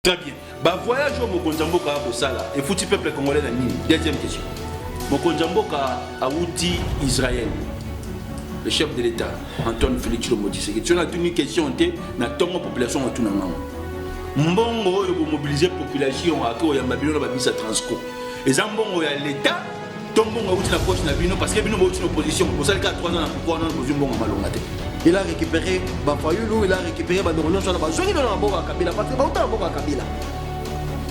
Très bien. Bah voyage au Mokonjamboka à Bosala et foutu peuple congolais la mine. Deuxième question. Mokonjamboka a outil Israël. Le chef de l'État, Antoine Félix Tshisekedi. Si on a une question, on a toute la population en tout le monde. Mbongo pour mobiliser la population à quoi il y a Babylone Babisa Transco. Et Zambongo il y a l'État, Tombongo a outil la poche Nabino parce qu'il y a une opposition. Pour ça, il y a 3 ans, pourquoi on a besoin de Mbongo Malongate. Il a récupéré Bafayoulou, il a récupéré Bandorono sur la base. Je suis dans la Boka Kabila, parce que Bauta Boka Kabila.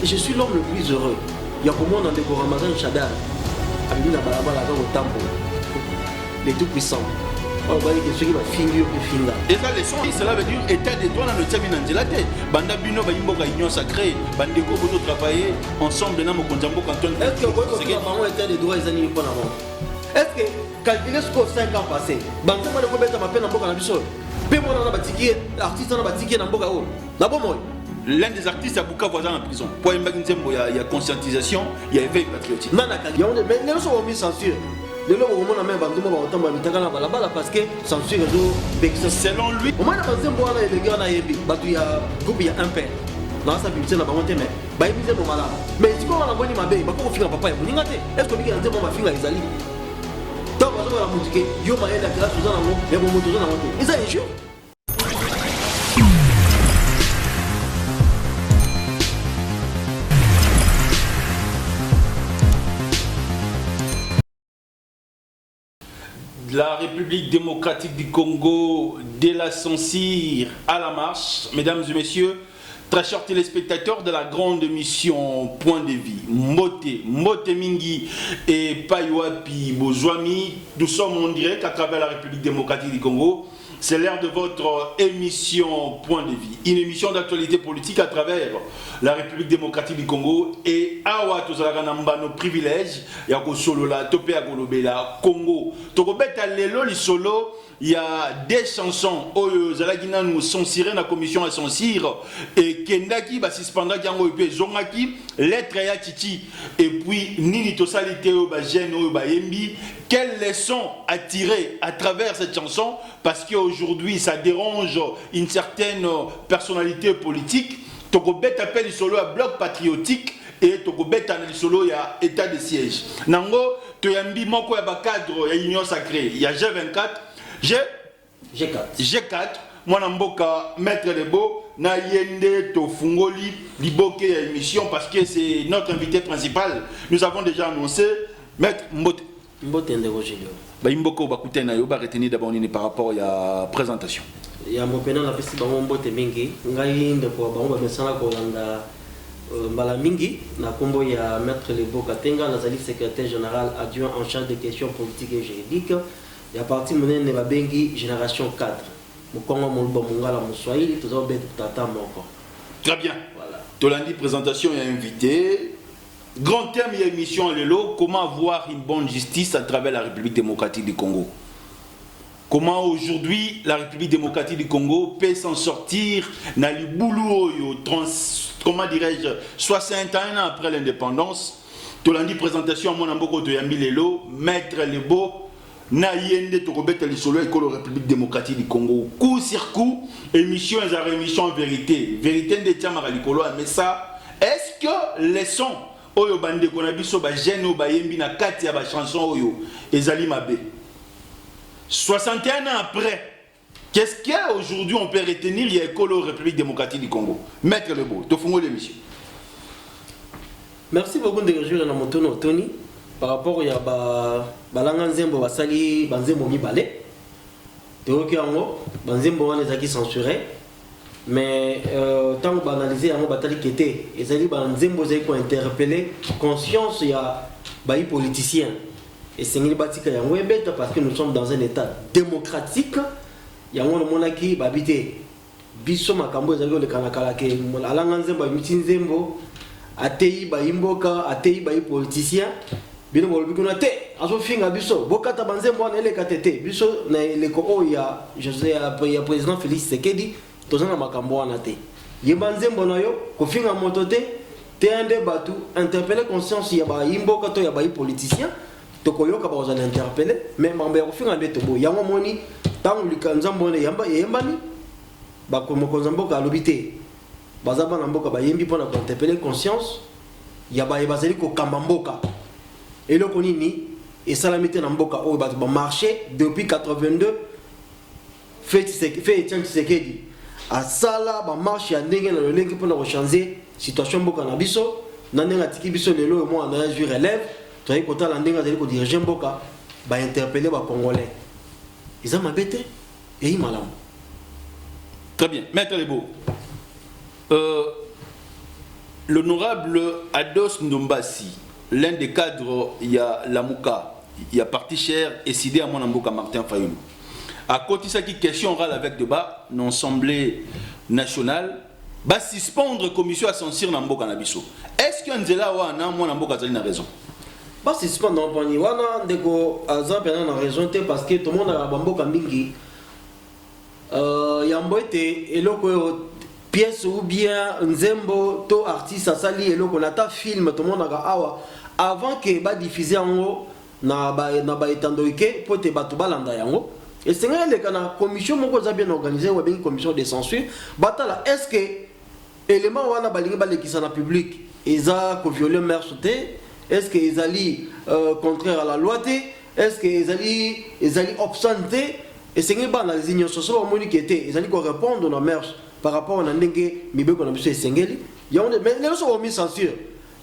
Je suis l'homme le plus heureux. Il y a pour moi dans le Ramadan Chadar, Abimina Balabala dans le temple, les tout puissants. On va dire que ceux qui vont finir au plus fin là. Et ça, cela veut dire état des droits dans le Tchamina Ndelate. Banda Bino, Bayimboka Union Sacrée, Bandeko, vous travailler ensemble dans Mokonjambo Canton. Est-ce que vous voyez que état des droits, ils ont mis pour l'amour? Est-ce que calculer ce qu'on 5 ans passés, Banzema de Kobeta m'a fait dans Boka Nabiso, Pémona n'a pas tiqué, l'artiste n'a pas tiqué dans Boka O. L'un des artistes à Buka voisin en prison. Pour il y a conscientisation, il y a éveil patriotique. Mais les gens ont mis censure. Les gens ont mis censure parce que censure est selon lui. Au moins, il y a un groupe, il y a un père. Dans sa publicité, on a monté, mais il y a un malade. Mais si on a bonne image, il va pas finir papa. Est-ce que nous avons un film à Isali? Donc, on va musique, yo ma la classe dans la et mon moto dans la moto. Et ça est sûr. La République démocratique du Congo, de la censure à la marche. Mesdames et messieurs, très chers téléspectateurs de la grande émission Point de Vie, Mote Mingi et Paywapi Bozwami, nous sommes en direct à travers la République démocratique du Congo. C'est l'heure de votre émission Point de Vie, une émission d'actualité politique à travers la République démocratique du Congo et Awa Tozalagana nos privilèges, Yako Solo la Topé Agolobela Congo. Tokobeta Lelo Lisolo. Il y a des chansons où Zalagina nous censuré dans la commission à censure et Kendaki va suspendre Django et Zongaki, lettre ya Titi et puis Nini Tosalite ou Bajen ou Bayembi. Quelles leçons à tirer à travers cette chanson parce qu'aujourd'hui ça dérange une certaine personnalité politique. Tokobet appelle solo à bloc patriotique et Tokobet analyse solo à état de siège. Nango, Toyambi Moko ya cadre ya Union Sacrée, il y a G24. G4, moi Namboka, maître Lebo, na yende to fungoli liboke ya émission parce que c'est notre invité principal. Nous avons déjà annoncé maître Mbote. Mbote Ndegojilio. Ba Imboko bakute na yo ba retenir d'abord par rapport à la présentation. Ya mopena na pesi bango Mbote mingi, ngai ndeko bango ba mesana ko landa mbala mingi na kombo ya maître Lebo Katenga nazali secrétaire général adjoint en charge des questions politiques et juridiques. Il y a parti de la Bengi génération 4. Très bien. Voilà. Tolandi présentation et invité. Grand thème et émission à l'élo. Comment avoir une bonne justice à travers la République démocratique du Congo? Comment aujourd'hui la République démocratique du Congo peut s'en sortir dans le boulot, comment dirais-je, 61 ans après l'indépendance? Tolandi présentation à mon amboko de Yambi Lelo, maître Lebo. Na yende tokobeta lisolo ekolo République démocratique du Congo coup sur coup émission et émission vérité de tiamara likolo mais ça est-ce que les sons oyo bande konabiso ba jeune o ba yembi na kati ya ba chanson oyo ezali mabe 61 ans après qu'est-ce qu'aujourd'hui on peut retenir il y a ekolo République démocratique du Congo? Maître Lebo to fungo l'émission. Merci beaucoup de rejoindre na motono Tony. Par rapport à balanga nzembo basali banzembo mibale toyoki yango banzembo wana ezaki censuré mais tant que banaliser yango batali kete ezali banzembo ezali ko interpeller conscience ya bayi politicien et sengeli batika yango ebeta parce que nous sommes dans un état démocratique yango no monaki babité biso makambo ezali le kanakala ke alanga nzembo imiti nzembo atei bayimboka atei bayi politicien bino bolobi kuna te azo finga biso bokata banzembo na ele katete biso na eleko oya ya président Félix Tshisekedi tozana makambo wana te ye banzembo na yo ko finga moto te ande batu interpeller conscience ya ba imboka to ya ba politicien to koyoka ba ozana interpeller mais mambo ya ko finga ndeto bo yango moni tangu likanzambo ne yamba yembani ba ko mokonzambo ka lobité bazaba na mboka bayembi pona ko interpeller conscience ya ba bazali ko kamba mboka eloko nini esalamite na mboka oyo bato ba marché depuis 82 fait Etienne Tshisekedi asala ba marché ya ndenge na lolenge pona ko changer situation mboka na biso na ndenge atiki biso lelo mo na jour élève to ay kota la ndenge azali ko diriger mboka ba interpeller ba congolais ils ont mabete et ils malam. Très bien, Maître Lebo. L'honorable Ados Ndombasi, l'un des cadres, il y a Lamouka, il y a Parti Cher et Sidé à Monamboka Martin Fayoulou. À côté de ça, qui question orale avec débat, l'Assemblée nationale, va suspendre la commission à censure Namboka Nabiso. Est-ce qu'il y a un Monamboka Zali a raison? Pas suspendre dans le wana ndeko azan pena raison parce que tout le monde a Bamboka Mingi. Yamboete eloko pièce ou bien nzembo to artiste asali eloko nata film tout le monde a awa avant que ba diffuser yango na ba etandoike pote batu balanda yango et c'est nga le kana commission moko za bien organisé ou bien commission de censure batala est-ce que élément wana balingi balekisa na public eza ko violer mère sauté est-ce que ezali contraire à la loi est-ce que ezali obscèneté et c'est que dans les unions sociales au monde qui était ils allaient répondre aux mères par rapport à n'engue mibeko na biso esengeli il y a mais les autres ont mis censure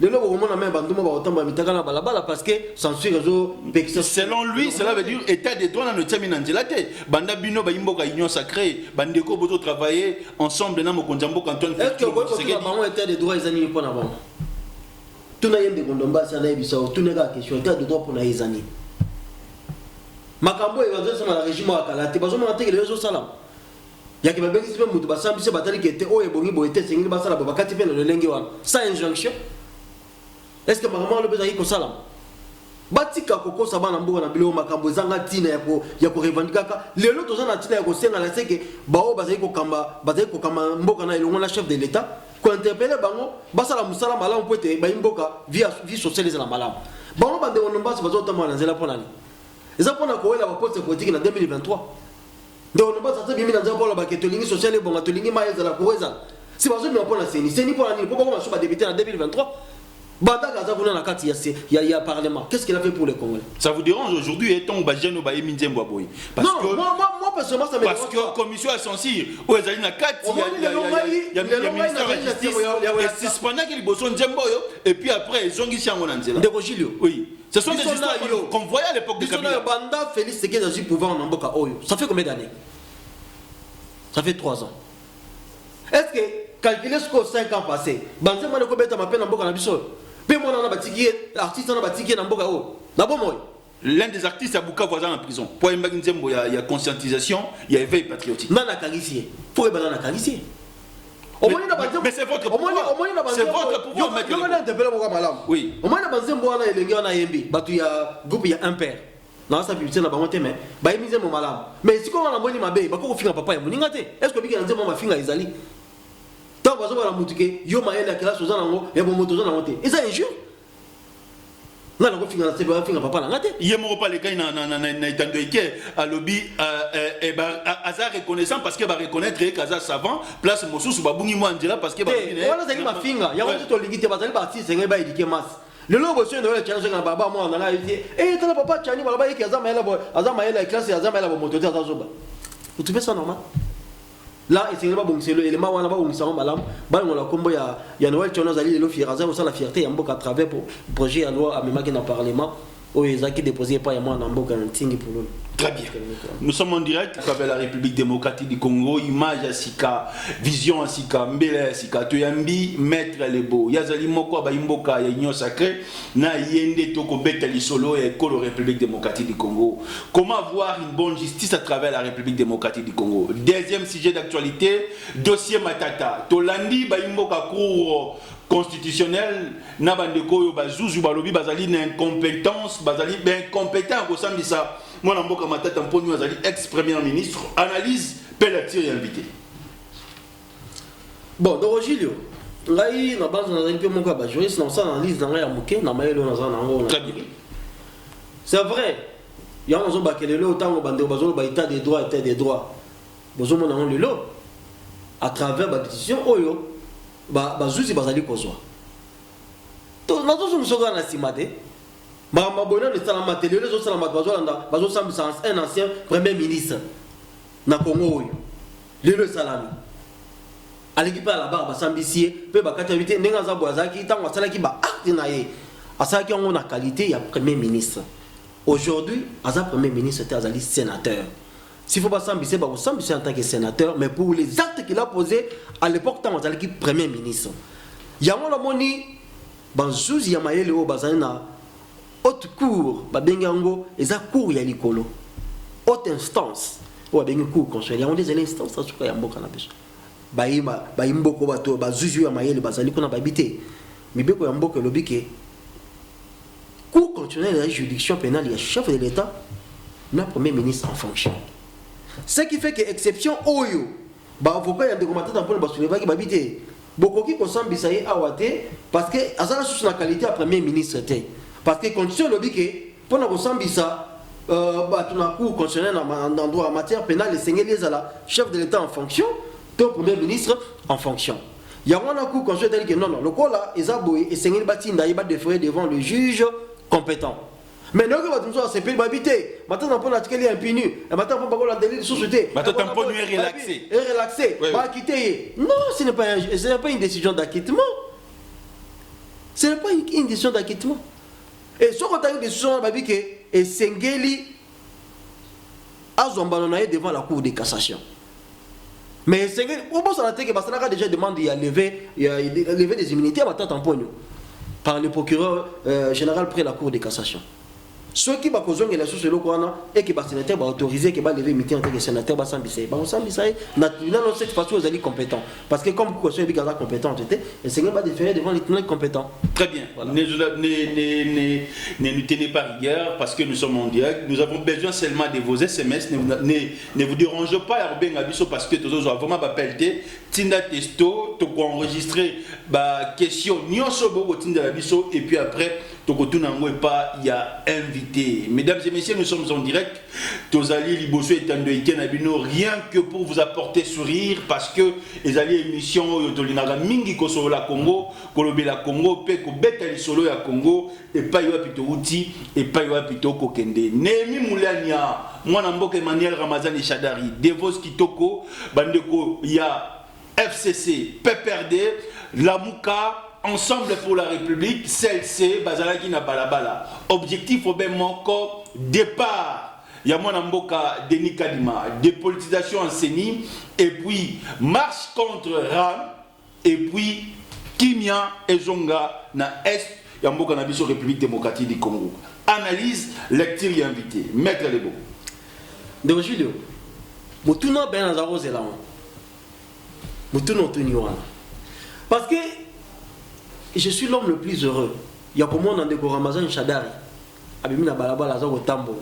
les autres au monde même banduma ba otamba mitaka na balabala parce que censure réseau selon lui cela veut dire état des droits na notiami na nzelate banda bino ba imboka union sacrée bandeko boto travailler ensemble na mokonjambo Antoine est-ce que vous avez un état des droits ezani pour na bango tout na yembe kondomba sana ebisa tout na question état des droits pour na ezani makambo evazo sama la régime wa kalate bazo monter que les autres salam ya ke babengisi pe mutu basambise batali kete o ebongi boete sengili basala babakati pe le lenge wana sans injonction est-ce que makambo le bezaki ko salam batika kokosa bana mboka na bilo makambo zanga tina ya ko revendikaka lelo tozana tina ya ko senga la seke bao bazali ko kamba mboka na elongo na chef de l'état ko interpeller bango basala musala malamu poete ba mboka vie sociale za malamu bango bande onomba bazo tamo na nzela pona ni eza pona ko wela ba poste politique na 2023 donc on va ça bien dans un ba ketolingi social et bon atolingi ma ezala ko ezala si bazo mi pona seni pona ni pourquoi on va débuter en 2023 Banda Gaza kuna na kati ya parlement. Qu'est-ce qu'il a fait pour les Congolais? Ça vous dérange aujourd'hui étant bajeno ba eminzembo boy? Parce non, que moi personnellement ça me dérange. Parce que commission à censure ou ezali na kati il y a ministère de la justice et suspendant qu'il boson nzembo yo et puis après ils ont gisango na nzela. Ndeko Gilio. Oui. Ce sont des histoires qu'on voyait à l'époque de Kabila. Banda Félix Tshisekedi a eu pouvoir en Mboka Oyo. Ça fait combien d'années? Ça fait 3 ans. Est-ce que calculer ce qu'au 5 ans passés, Banzema ne peut pas m'appeler en Mboka na biso? L'un des artistes à Bukavu voisin en prison. Pour il y a conscientisation, il y a éveil patriotique. Mais c'est votre pouvoir. C'est votre pouvoir. Oui. Au moins, il y a groupe, il y a un père. Non, ça publicité na bangote mais ba emize mo malamu. Mais si ko na mboni mabe ba ko finga papa ya muninga te. Est-ce que bika nzema mafinga izali? Tant bazo ba mutuke yo maela kila soza nango ya bo moto na ngote. Eza injure. Na ko finga na sebe ba finga papa na ngate. Yemo pas les gars na itandoike à lobby et ba azar reconnaissant parce que ba reconnaître que azar savant place mosusu ba bungi mo andela parce que ba wala zali mafinga ya wote to ligite ba zali ba artiste ngai ba éduquer masse. Le logo sur le challenge na baba mo na na dit eh tala papa chani baba yiki azama ela classe azama ela moto te azazoba. Vous trouvez ça normal? Là c'est pas bon c'est le élément wana ba bon ça malam ba ngona kombo ya Noël Tchono zali le fieraza ou ça la fierté ya mboka à travers pour projet à loi amemaki na parlement o ezaki déposé pas ya moi na mboka ntingi pour nous. Très bien. Nous sommes en direct avec la République démocratique du Congo. Image à Sika, vision à Sika, Mbele à Sika, Toyambi, Maître Lebo. Yazali Moko, Baimboka, Union Sacrée, Na Yende Toko Betali Solo et École République démocratique du Congo. Comment avoir une bonne justice à travers la République démocratique du Congo? Deuxième sujet d'actualité, dossier Matata. Tolandi, Baimboka Cour constitutionnel na bandeko yo bazuzu balobi bazali na incompétence bazali ben compétent ko sambisa mwana mboka Matata mponi bazali ex premier ministre analyse Pelletier invité. Bon donc Gilio ngai na base na ngi moko ba juriste na ça analyse na ngai ya muke na mayelo na za na ngo. C'est vrai ya on zo bakelelo tango bandeko bazo ba état des droits bozo mona on lelo à travers ba décision oyo bazuzi bazali kozwa to nazo musoka na simate ba mabona ne sala matele les autres sala bazolanda bazosambisa un ancien premier ministre na Congo oyo lelo salami aliki pa la barre basambisier pe bakata vite ndenga za boazaki tango asalaki ba acte na ye asalaki on a qualité ya premier ministre. Aujourd'hui aza premier ministre était azali sénateur. S'il faut pas s'ambisser ba s'ambisser en tant que sénateur, mais pour les actes qu'il a posés à l'époque tant azali premier ministre. Yango la moni bazuzi ya mayele o bazali na haute cour ba bengango eza cour ya likolo. Haute instance o bengi cour constitutionnelle. On des instances ça suka ya mboka na biso. Baimboko bato bazuzi ya mayele bazali kuna babité. Mibeko ya mboka lobike cour constitutionnelle de la juridiction pénale, il y a chef de l'État, le premier ministre en fonction. Ce qui fait que exception oyo, avocat y a des commentateurs pour le basoulever qui babite. Beaucoup qui consomme bisaye awate parce que azala sous la qualité à premier ministre parce que condition lobike pour na consomme bisa la cour constitutionnelle en droit en matière pénale les seigneurs la chef de l'État en fonction, ton premier ministre en fonction. Il y a un cour constitutionnelle que non le quoi là ils aboyé et seigneur bâti d'ailleurs déférer devant le juge compétent. Mais nous avons ces pays habité. Maintenant, on a l'article impuni. Et maintenant, on a la délit de société. Maintenant, on peut relaxer. Relaxer. Pas quitter. Non, ce n'est pas une décision d'acquittement. Ce n'est pas une décision d'acquittement. Et si on a une décision d'acquittement, et Sengeli a zombalonné devant la Cour de cassation. Mais Sengeli, on pense à la tête que Bassana a déjà demandé à lever des immunités à ma tante en poigne par le procureur général près la Cour de cassation. Ceux qui ont besoin de la source de l'eau et qui sont sénateurs autorisés qui lever meeting en tant que sénateur naturellement cette façon vous allez compétent parce que comme vous êtes compétent le Seigneur va déférer devant les tribunaux compétents. Très bien. Voilà. Ne nous tenez pas rigueur parce que nous sommes en direct. Nous avons besoin seulement de vos SMS. Ne vous dérangez pas parce que nous avons vraiment appelé Tinda Testo, tu peux enregistrer la question et puis après il y a invité. Mesdames et messieurs, nous sommes en direct. Tozali Liboso et Tando Etienne Abino, rien que pour vous apporter sourire parce que les alliés émission Tolinaga Mingi Koso la Congo, Kolobe la Congo, Peko Beta Solo ya Congo, et pas Yoa Pito Uti, et pas Yoa Pito Kokende. Nemi Moulania, moi Namboka Emmanuel Ramazan et Chadari, Devos Kitoko, Bandeko, il y a FCC, PPRD, Lamouka, Ensemble pour la République, CLC, Bazalaki na Balabala. Objectif au même encore, départ. Yamona Mboka, Denis Kadima, dépolitisation en CENI, et puis marche contre RAM, et puis Kimia et Zonga na Est, Yamboka na Biso République démocratique du Congo. Analyse, lecture et invité. Maître Lebo. De Julio, Moutuna Ben Azaro Zélan. Moutuna Tuniwana. Parce que je suis l'homme le plus heureux. Il y a pour moi dans des Ramazan Chadari. Abimina Balabala Azaro Tambo.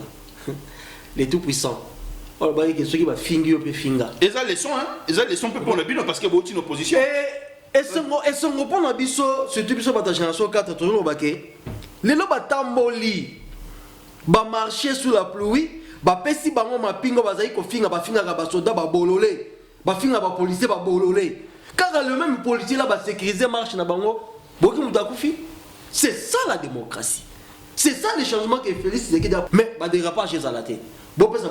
Les tout puissants. Oh, bah, ceux qui va finger au finga. Et ça, les sons, hein? Et ça, les sons pour le bino parce qu'il y a une opposition. Et ce qu'on prend dans biso, ce type de partage génération 4, toujours au baquet. Les lobes tamboli. Ba marcher sous la pluie. Ba pesi bango ma pingo bazai ko finga ba finga ba soda ba bololé. Ba finga ba policier ba bololé. Car le même policier là ba sécuriser marche na bango. C'est ça la démocratie. C'est ça les changements que Félix Tshisekedi a. Mais bah dérapage à la tête. Bon ça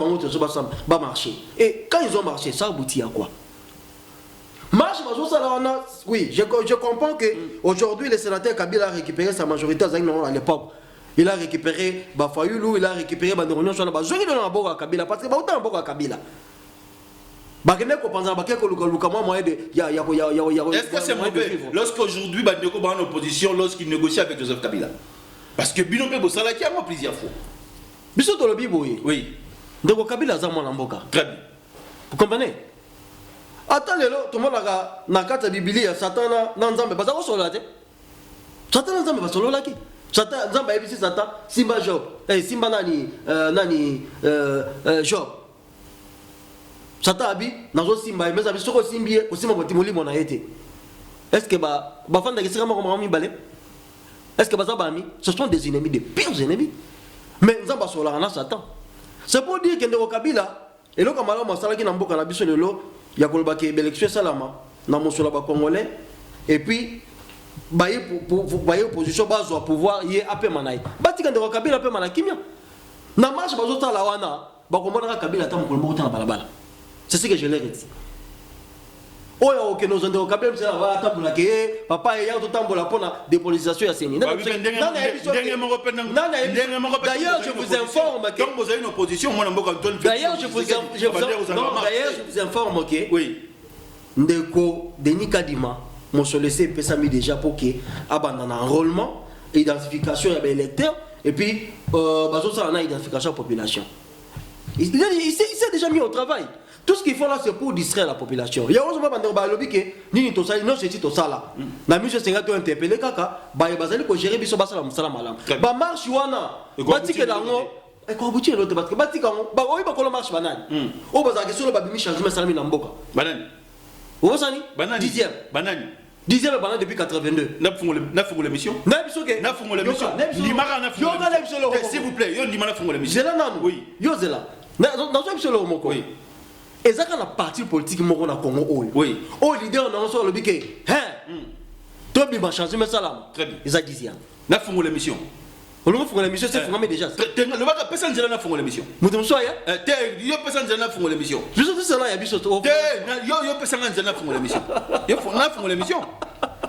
va marcher. Et quand ils ont marché, ça aboutit à quoi? Marche, oui, je comprends que aujourd'hui le sénateur Kabila a récupéré sa majorité à l'époque. Il a récupéré Bafayoulou, il a récupéré Bandoronion sur la base. Je vais donner un bon à Kabila parce que autant un bon à Kabila. Est-ce que c'est mauvais lorsqu'aujourd'hui Bandeko est en opposition lorsqu'il négocie avec Joseph Kabila? Parce que Binombe Bossala qui a moi plusieurs fois. Biso Tolobi Boye. Oui. Donc Kabila Zaman Lamboka. Très bien. Vous comprenez? Attends, tout le monde a na carte Biblia, Satan n'a Nzambe, pas ça sur la tête. Satan n'a Nzambe, pas sur la tête. Satan Nzambe, ABC Satan, Simba Job. Simba Nani Job. Satan abi nazo simba mais abi soko simbie ko simba botimoli mona été. Est-ce que ba fanda ki sikama ko mami balé? Est-ce que ba zabami ce sont des ennemis, des pires ennemis. Mais nzamba sola na Satan. C'est pour dire que ndeko Kabila et lo kamala masala ki na mboka na biso lelo ya koloba ke élection salama na mosola ba congolais et puis baye opposition bazo pouvoir yé apé manaï batika ndeko Kabila apé manakimia na marche bazo tala wana bakomona Kabila ta mokolo moko na balabala. C'est ce que je leur ai dit. Oya oke nos ndeko Kabila msela va tambola ke papa ya to tambola pona dépolitisation ya seni. D'ailleurs je vous informe que donc vous avez une opposition moi mboka Antoine. D'ailleurs je vous informe que oui ndeko Denis Kadima mon sollicité pesami déjà pour que abandonne enrôlement identification ya électeur et puis bazo ça na identification population. Il s'est déjà mis au travail. Tout ce qu'il faut là c'est pour distraire la population. Il y a aussi pas bandero ba lobby que nini to sala non c'est to sala. Na mission c'est ngato interpeller kaka ba bazali ko gérer biso basala musala malam. Ba marche wana batike dango e ko buti l'autre parce que batika ngo ba oyi ba ko marche banani. O bazaki solo ba bimi changement salami na mboka. Banani. Vous savez, 10e. Banani. 10e banane depuis 82. N'a fait l'émission. N'a fait l'émission. N'a fait l'émission. Limara n'a fait l'émission. S'il vous plaît, yo limara fait l'émission. Zela nan. Oui. Yo zela. Dans un émission le moko. Oui. Et ça quand la parti politique moko na Congo oyo. Oui. O leader na so le biké. Hein. To bi ba changer mais salam. Très bien. Ils a 10e. N'a fait l'émission. On le fait l'émission c'est fondé déjà. Le ba personne zela na fait l'émission. Mutum so ya. Yo personne zela na fait l'émission. Juste tout cela ya biso. Yo personne zela na fait l'émission. Yo na fait l'émission.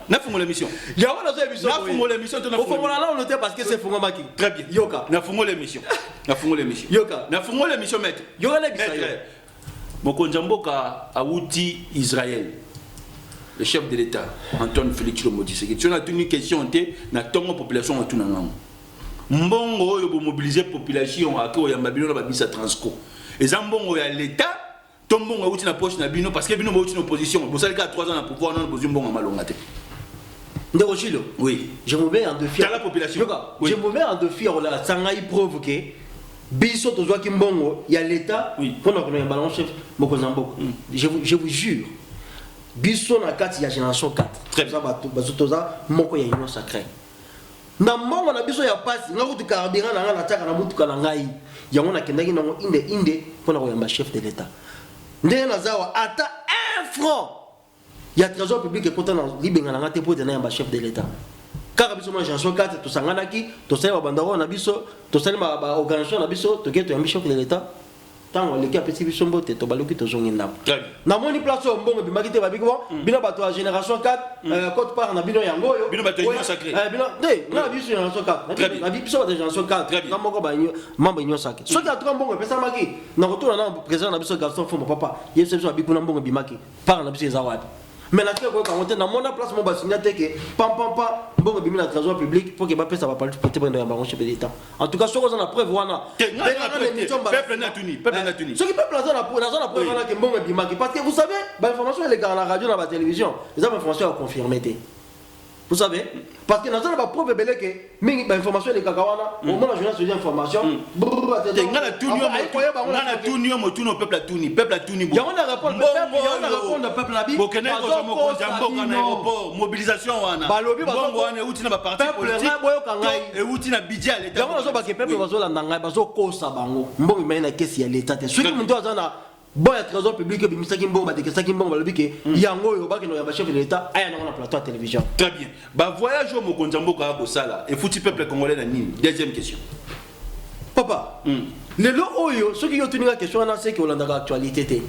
Na fait l'émission. Ya wana zo émission. Na fait l'émission to na. Au fond là on notait parce que c'est Fongo Maki. Très bien. Yoka. Na fait l'émission. Na fait l'émission. Yoka. Na fait l'émission maître. Yoka na bisa. Mokonza mboka awuti Israël. Le chef de l'État Antoine Félix Tshisekedi Tshisekedi. Tu as une question na tongo population tout na ngambo. Mbongo oyo bo mobiliser population ako ya mabino na babisa transco. Eza mbongo ya l'État tombongo awuti na poche na bino parce que bino bo uti na opposition. Bo sali ka 3 ans na pouvoir na bozu mbongo malonga te. Ndeko Chilo. Oui. Je me mets en défi. Dans la population. Oui. Je me mets en défi la sangai preuve que biso to zwa kimbongo ya l'État pour na kono ballon chef Mokozambo. Je vous jure. Biso na kati ya génération 4. Très bien. Bazo toza moko ya union sacrée. Na mbongo na biso ya passe nga kutu carburant na nga na taka na mutuka na ngai yango na kendaki nango inde pona koyamba chef de l'État ndenge nazawa ata 1 franc ya trésor public ekota na libenga na nga te po de na yamba chef de l'État kaka biso mo chanson 4 to sanganaki to sala ba bandaro na biso to sala ba organisation na biso to ke to yamba chef de l'État tango leki apesi biso mbote to baloki to zongi ndam na moni place o mbongo bimaki te babiki bo bino bato ya génération 4 côte part na bino yango yo bino bato union sacrée bino na biso génération 4 na biso bato génération 4 na moko ba membre union sacrée soki atuka mbongo pesa maki na retour na président na biso Gaston Fombo papa yeso biso babiku na mbongo bimaki par na biso eza wapi mais la tête ko monter na mona place mo ba signaté que pam mbongo bimi na trésor public pour que ba pesa ba parti pour te prendre ya bango chef de l'État en tout cas soko na preuve wana peuple na tuni ce qui peuple na preuve wana que mbongo bimaki parce que vous savez ba information les gars na radio na ba télévision les informations à confirmer. Vous savez, parce que dans la preuve belé que mingi ba information les kakawana au moins la journaliste de information ngala tuni mo peuple a tuni ya on a répondre peuple na bi bokene ko so mo konjamboka na aéroport mobilisation wana balobi bongo wana uti na ba parti politique et uti na budget à l'état ya on so ba que peuple bazo landa ngai bazo kosa bango mbongo mai na kesi ya l'état te soki muntu azana bon ya trésor public bimisaki mbongo badekesaki mbongo balobi ke yango oyo bakeno ya ba chef de l'État aya na plateau à télévision. Très bien. Ba voyage au mokonza mboka ko sala et fouti peuple congolais na nini. Deuxième question. Papa, le lo oyo ce qui yo tuninga question na c'est que Hollande actualité té.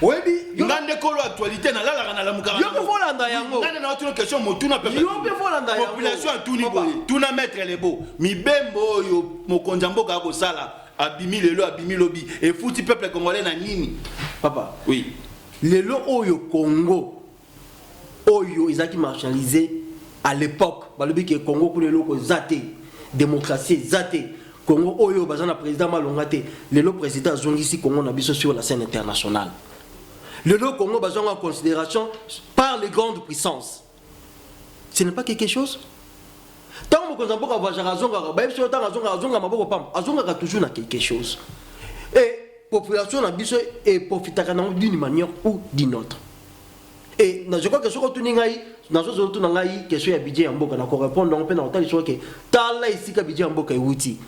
Webi ngande ko lo actualité na la na la mukara. Yo ko Hollande yango. Ngande na autre question motuna peuple. Yo be Hollande yango. Population tuni boye. Tuna mettre les beaux. Mi bembo yo mokonza mboka ko sala. Abimi lelo abimi lobi et fouti peuple congolais na nini. Papa. Oui. Lelo oyo Congo oyo izaki marginalisé à l'époque balobi ke Congo pour lelo ko zaté démocratie zaté Congo oyo bazana président malonga te lelo président zongisi Congo na biso sur la scène internationale. Lelo Congo bazana en considération par les grandes puissances. Ce n'est pas quelque chose. Tant que nous avons toujours quelque chose. Et la population profite d'une manière ou d'une autre. Et je crois que ce que nous avons question budget en boka na répondre donc pe na otali so que tala ici ka budget en boka wuti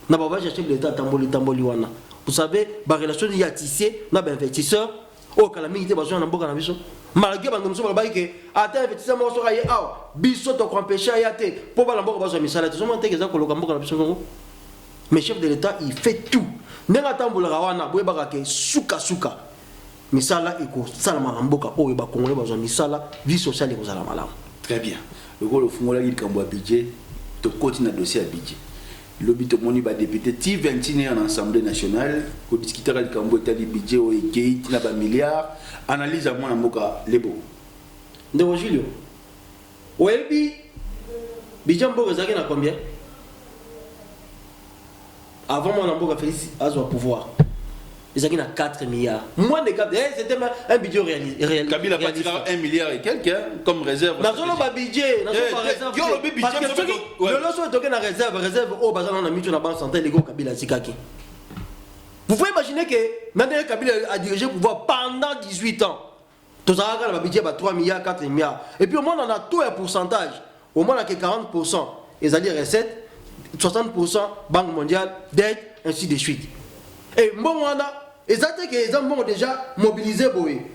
na baba chef de l'État tamboli wana. Vous savez ba relation ya tissé na ba investisseur au kala mingi te bazona na boka na biso malgré bando muso ba que ata investissement mo so kaye awa biso to empêcher ya te po ba lambo ba so misala to so monte que za ko loka mboka na biso ngo. Mais chef de l'état il fait tout nenga tambola wana boye ba ke suka misala iko sala mboka oyo ba congolais ba so misala vie sociale ko sala malamu. Très bien. Le rôle au fongola il kambo budget to continue dossier à budget. L'obito moni ba député ti 21 en assemblée nationale ko discuter avec kambo état du budget au gate na ba milliards analyse à mon mboka lebo. Ndeko Julio. Oyebi budget mboka zaki na combien? Avant mon mboka Félix azwa pouvoir. Ils ont 4 milliards. Moins de 4 milliards. C'était un budget réalisé. Kabila va tirer 1 milliard et quelques comme réserve. Dans un budget. Dans un budget. Parce que le loso est en réserve. Oh, bazar on a mis sur la banque santé. Les gars Kabila Zikaki. Vous pouvez imaginer que maintenant Kabila a dirigé le pouvoir pendant 18 ans. Tout ça, le budget va 3 milliards, 4 milliards. Et puis au moins on a tout un pourcentage. Au moins on a que 40%. Ils ont dit recettes, 60% Banque mondiale, dette, ainsi de suite. Et bon, on a. Exactement que les hommes ont déjà mobilisé,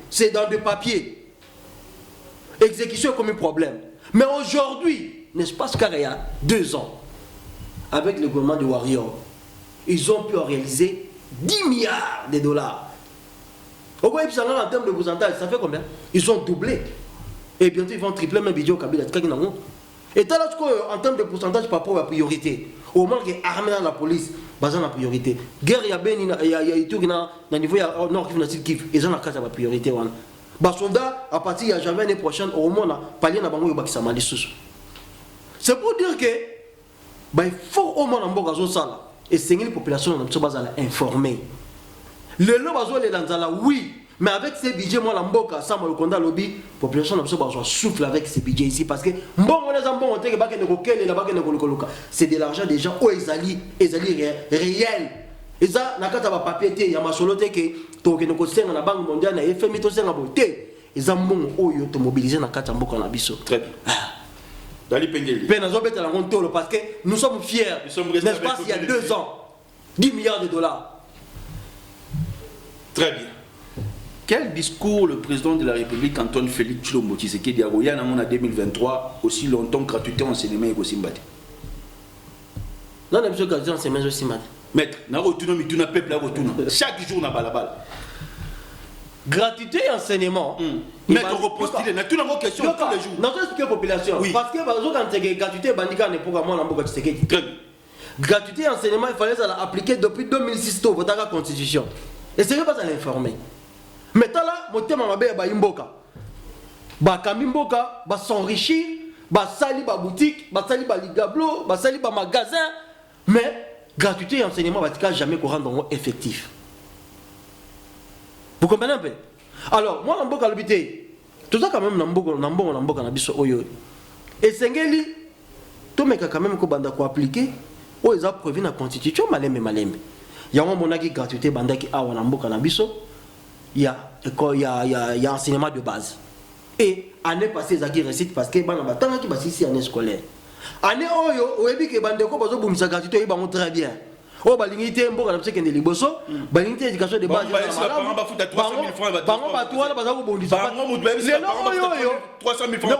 c'est dans des papiers. Exécution comme un problème. Mais aujourd'hui, n'est-ce pas ce qu'il y a 2 ans, avec le gouvernement de Warrior, ils ont pu réaliser 10 milliards de dollars. Au moins, en termes de pourcentage, ça fait combien? Ils ont doublé. Et bientôt, ils vont tripler même vidéo Kabila. Et en termes de pourcentage par rapport à la priorité, au moins que l'armée dans la police, basé la priorité. Guerre, il y a tout dans niveau nord Kivu, ils ont la case à la priorité. Les soldats, à partir de janvier l'année prochaine, au moins, pas de Bango Bakisa Malissus. C'est pour dire que il faut au moins en Bogazo Sala et c'est une population qui est informée. Le Lobazo est dans la oui. Mais avec ces budgets, moi, l'amboka, ça, moi, le condat lobby, la population souffle avec ces budgets ici parce que c'est de l'argent des gens où ils allient réel. Et ça, n'a pas papier, il y a ma soloté que tu as la Banque mondiale, il y a FMI, tu as la beauté. Ils ont mobilisé dans le mboka na biso. Très bien. Dali Pengeli. Parce que nous sommes fiers, n'est-ce pas, il y a 2 ans, 10 milliards de dollars. Très bien. Quel discours le président de la République, Antoine Félix Tshilombo Tshisekedi, a eu en 2023, aussi longtemps que gratuité enseignement et Gosimbate? Non, mais gratuité enseignement et Gosimbate. Maître, na autonomie, tu n'as peuple à retourner. Chaque jour, na balabal. Gratuité enseignement. Maître, repostile, na tout la question tous les jours. Dans toute la population. Parce que quand c'est gratuité, bandika n'est pas moi dans Tshisekedi. Gratuité enseignement, il fallait l'appliquer depuis 2006 au vote de la Constitution. Et c'est pas à l'informer. Mais là, mon thème est ba imboka. Ba kamimboka, ba s'enrichir, ba sali ba boutique, ba sali ba ligablo, ba sali ba magasin. Mais gratuité et enseignement va jamais rendre effectif. Vous comprenez un peu? Alors, moi, l'amboka l'habité. Tout ça quand même n'amboka na biso oyo. Et sengeli, tout mec quand même ko banda ko appliquer, o ils a prévu na constitution malembe. Il y a un monaki gratuité banda ki awa n'amboka na biso. Il y a enseignement de base. Et année passée, ils ont récité parce que les gens qui sont ici année scolaire. Année oyo, oyebi ke bandeko bazo bumisa gratuité, ils vont très bien. Oh, balinité, mboka na pseke ndeli boso, balinité éducation de base. Bango ba futa 300 000 francs. Bango ba tuana bazo bondisa. Bango mutba oyo 300 000 francs.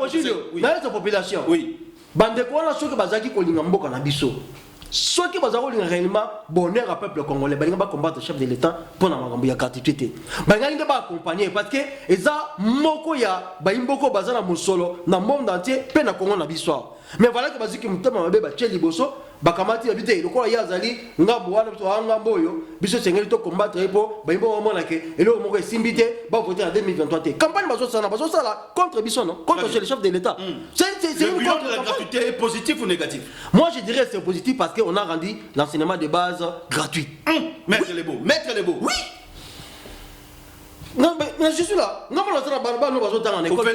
Dans cette population. Oui. Bandeko wana soki bazaki kolinga mboka na biso. Ceux qui vont réellement bonheur au peuple congolais, ils vont combattre le chef de l'État pour la gratuité. Ils vont accompagner parce que ça, moko ya baimboko bazana musolo dans le monde entier, peine à Congo na biswa. Mais voilà que baziki mutema mabe ba tcheli boso, bakamati habité le quoi yazali ngambo wana to ngambo yo, biso sengeli to combattre po baimbo mona ke et le moko simbité ba voter en 2023. Campagne baso sala contre biso non, contre le chef de l'État. C'est une bilan de la gratuité est positif ou négatif? Moi je dirais c'est positif parce qu'on a rendu l'enseignement de base gratuit. Maître les beaux. Oui. Non mais je suis là. Non mais on a barba nous baso en école.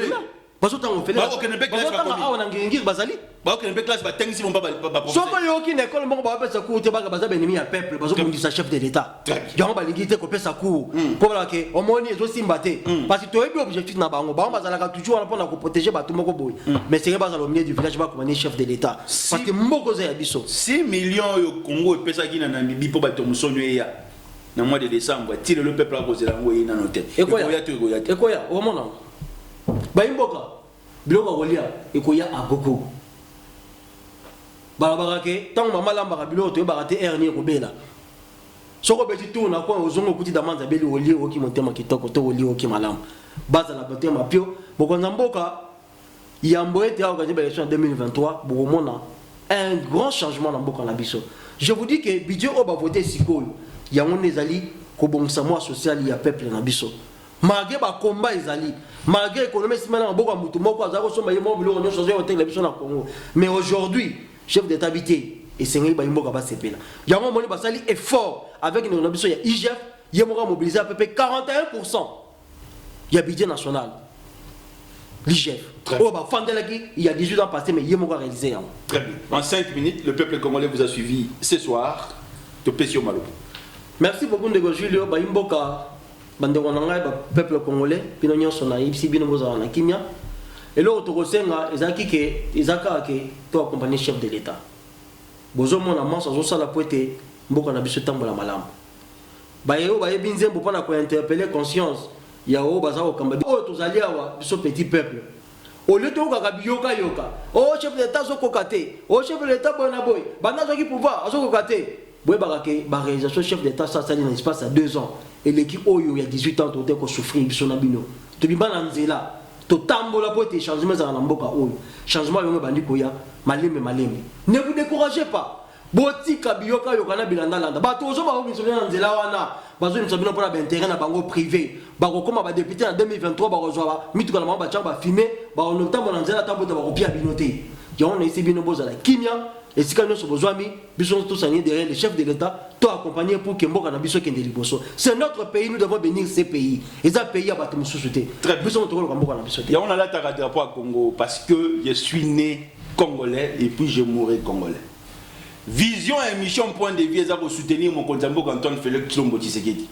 Baso on fait là. Ba okene be classe ba komi. On a ngingir bazali. Ba okene be classe ba tengisi mon papa. Soko yo ki école mon ba pesa ku te ba baza benimi ya peuple baso comme dit sa chef de l'État. Yango ba lingite ko pesa ku. Pour la ke omoni ezo simbate. Parce que toi ebi objectif na bango ba bazala ka toujours na pona ko protéger bato moko boy. Mais c'est pas au milieu du village ba comme chef de l'État. Parce que mboko za ya biso. 6 millions yo Congo pesa ki na nambi po bato musonyo ya. Na mois de décembre, tire le peuple à cause de la moyenne en hôtel. Et quoi ya, au moment. Baimboka, biloko kolia, ekoya agoko. Balabarake, tant maman lambara biloko to barate erni robela. Soko beti tourna kwa ozongo kuti damanza beli oli oki montema kitoko to oli oki malam. Baza la bote mapio, bokonza mboka yambo ete organisé l'élection en 2023, bokomona un grand changement dans mboka na biso. Je vous dis que budget o ba voter sikoyo, yango nezali ko bongisa moi social ya peuple na biso. Malgré ba combat ezali, malgré économie simana na mboka mutu moko azako somba yemo biloko nyo changer hotel la biso na Congo. Mais aujourd'hui, chef d'état habité et Seigneur Baimboka ba sepela. Yango moni basali effort avec une biso ya IGF, yemoka mobiliser à peu près 41% ya budget national. L'IGF. Il y a 18 ans passé, mais il y a réalisé. Très bien. En 5 minutes, le peuple congolais vous a suivi ce soir. Malo. Merci beaucoup, Ndego Julio. Baimboka, le peuple congolais, Pinonion Sonaïb, si bien vous avez Kimia. Et l'autre, ils ont accompagné le chef de l'État. Bozo mon amant, sans ça la poète, Mboka n'a pas la malam. Bayo, Baye Binzen, pour pas interpeller conscience. Yao bazao kambadi o tozalia wa biso petit peuple au lieu de yoka yoka oh chef d'état zo kokate oh chef de l'état bona boy bana zo ki pouvoir zo kokate boy barake ba réalisation chef d'état ça dans l'espace à 2 ans et l'équipe oyo il y a 18 ans to te ko souffrir biso na bino to bibana nzela to tambola po te changement za na mboka oyo changement yo bandi ko ya malembe ne vous découragez pas botika biyoka yoka na bilanda landa bato ozo ba biso na nzela wana bazo ni sabino pour l'intérêt na bango privé bako koma ba député en 2023 ba kozwa mituka na mamba chamba filmer ba on ntambo na nzela tambo ba kopia binoté ya on esi bino boza la kimia et si kanyo so bozwami biso tous alliés derrière le chef de l'état to accompagner pour que mboka na biso kende liboso c'est notre pays, nous devons bénir ces pays et ça pays a bato mususuté très biso to ko mboka na biso ya on a la drapeau à Congo parce que je suis né congolais et puis je mourrai congolais. Vision et mission point de vue pour soutenir mon Konzambo Antoine Félix Tshilombo Tshisekedi.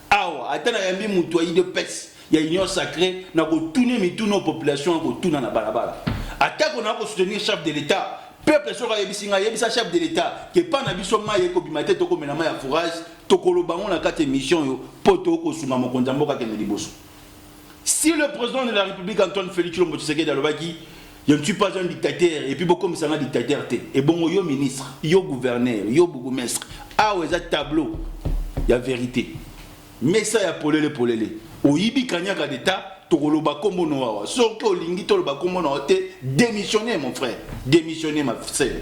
Awa, atana yambi mutoyi de pes, ya union sacrée, na ko tourner mi toutes nos populations ko tourner na balabala. Attaque on a pour soutenir chef de l'état. Peuple soka yebisinga yebisa chef de l'état que pas na biso maye ko bimate to ko menama ya fourrage, to ko lobango na kate mission yo poto ko sunga mon Konzambo ka kende liboso. Si le président de la République Antoine Félix Tshilombo Tshisekedi alobaki je ne suis pas un dictateur et puis beaucoup sont un dictateur et bon yo ministre, yo gouverneur, yo bourgmestre. Ah ouais ça tableau, il y a vérité. Mais ça y a polele. Au yibi kanyaka d'état, tokoloba kombo noa. Sauf que lingi toloba kombo noa démissionner mon frère, démissionner ma sœur.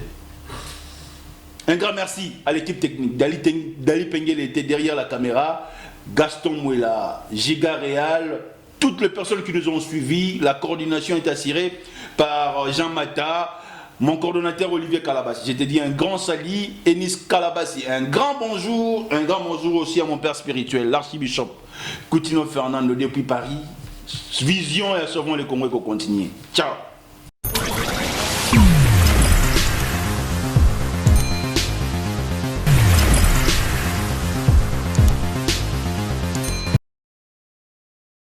Un grand merci à l'équipe technique. Dali Pengel était derrière la caméra, Gaston Mouela, Giga Réal, toutes les personnes qui nous ont suivis. La coordination est assurée par Jean Mata, mon coordonnateur Olivier Calabassi. Je te dis un grand salut, Enis Calabassi. Un grand bonjour aussi à mon père spirituel, l'archibishop Coutinho Fernando depuis Paris. Vision et sauvons les Congolais pour continuer. Ciao.